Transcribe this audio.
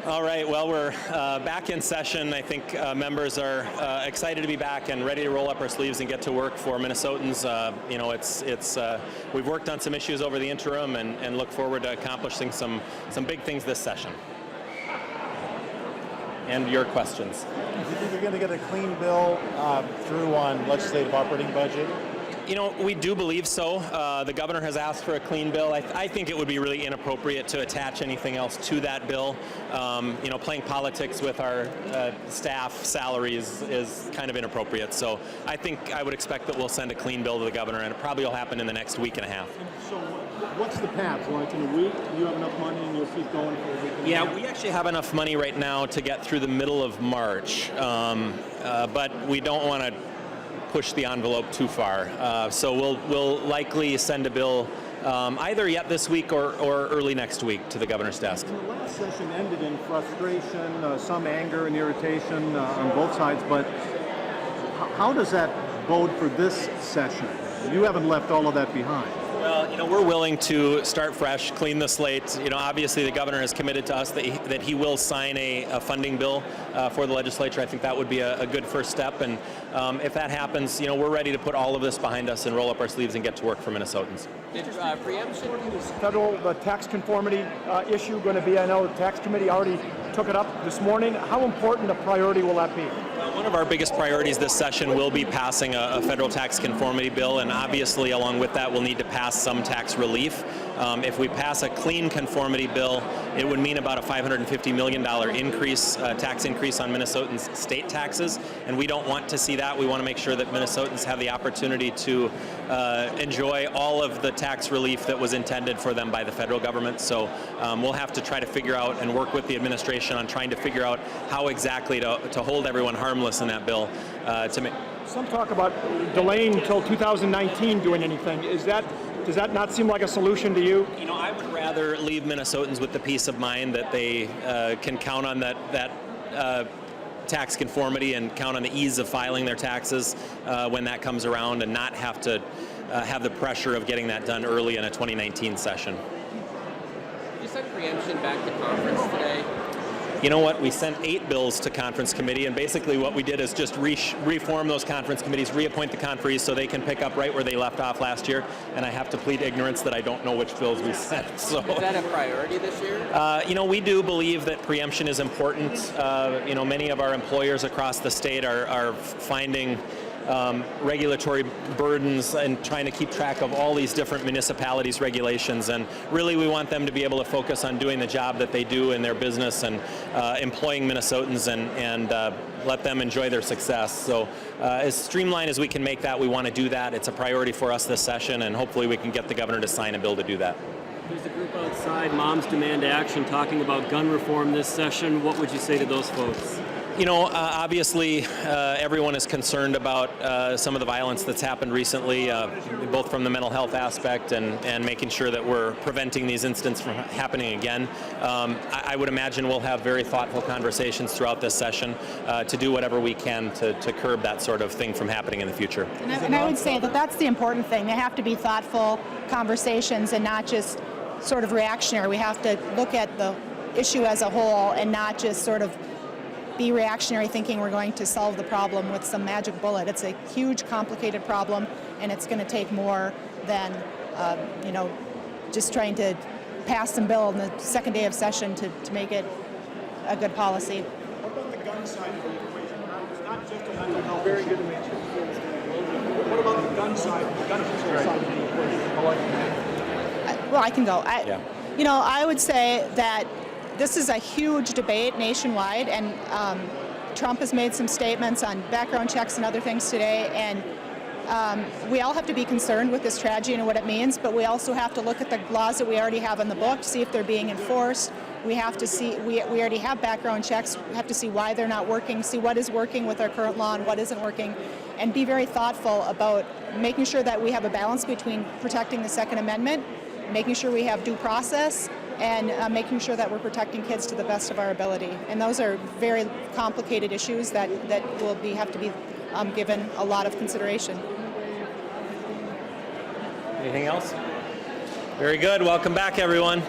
All right, well, we're back in session. I think members are excited to be back and ready to roll up our sleeves and get to work for Minnesotans. We've worked on some issues over the interim and look forward to accomplishing some big things this session. And your questions. Do you think you're going to get a clean bill through on legislative operating budget? You know, we do believe so. The governor has asked for a clean bill. I think it would be really inappropriate to attach anything else to that bill. Playing politics with our staff salaries is kind of inappropriate. So I think I would expect that we'll send a clean bill to the governor, and it probably will happen in the next week and a half. So what's the path? Like in a week, you have enough money and you'll keep going for a week? Yeah, we actually have enough money right now to get through the middle of March, but we don't want to push the envelope too far. So we'll likely send a bill either yet this week or early next week to the governor's desk. The last session ended in frustration, some anger and irritation on both sides, but how does that bode for this session? You haven't left all of that behind. Well, we're willing to start fresh, clean the slate. Obviously the governor has committed to us that he will sign a funding bill for the legislature. I think that would be a good first step, and if that happens, we're ready to put all of this behind us and roll up our sleeves and get to work for Minnesotans. Preemption is the tax conformity issue going to be? I know the tax committee already took it up this morning. How important a priority will that be? One of our biggest priorities this session will be passing a federal tax conformity bill, and obviously along with that we'll need to pass some tax relief. If we pass a clean conformity bill, it would mean about a $550 million tax increase on Minnesotans' state taxes, and we don't want to see that. We want to make sure that Minnesotans have the opportunity to enjoy all of the tax relief that was intended for them by the federal government. So we'll have to try to figure out and work with the administration on trying to figure out how exactly to hold everyone harmless in that bill. Some talk about delaying until 2019 doing anything. Does that not seem like a solution to you? I would rather leave Minnesotans with the peace of mind that they can count on that tax conformity and count on the ease of filing their taxes when that comes around, and not have to have the pressure of getting that done early in a 2019 session. You sent preemption back to conference today. You know what? We sent 8 bills to conference committee, and basically what we did is just reform those conference committees, reappoint the conferees so they can pick up right where they left off last year. And I have to plead ignorance that I don't know which bills we sent. So, is that a priority this year? We do believe that preemption is important. Many of our employers across the state are finding regulatory burdens and trying to keep track of all these different municipalities' regulations, and really we want them to be able to focus on doing the job that they do in their business and employing Minnesotans and let them enjoy their success. So as streamlined as we can make that, we want to do that. It's a priority for us this session, and hopefully we can get the governor to sign a bill to do that. There's a group outside, Moms Demand Action, talking about gun reform this session. What would you say to those folks? Obviously everyone is concerned about some of the violence that's happened recently, both from the mental health aspect and making sure that we're preventing these incidents from happening again. I would imagine we'll have very thoughtful conversations throughout this session to do whatever we can to curb that sort of thing from happening in the future. And I would say that that's the important thing. They have to be thoughtful conversations and not just sort of reactionary. We have to look at the issue as a whole and not just sort of be reactionary thinking we're going to solve the problem with some magic bullet. It's a huge, complicated problem, and it's going to take more than, just trying to pass some bill on the second day of session to make it a good policy. What about the gun side of the equation? It's not just a mental health. Very good to mention. What about the gun side, the gun control side of the equation? Well, I can go. I would say that this is a huge debate nationwide, and Trump has made some statements on background checks and other things today, and we all have to be concerned with this tragedy and what it means, but we also have to look at the laws that we already have in the book, see if they're being enforced. We have to see, we already have background checks, we have to see why they're not working, see what is working with our current law and what isn't working, and be very thoughtful about making sure that we have a balance between protecting the Second Amendment, making sure we have due process, and making sure that we're protecting kids to the best of our ability. And those are very complicated issues that will have to be given a lot of consideration. Anything else? Very good. Welcome back, everyone.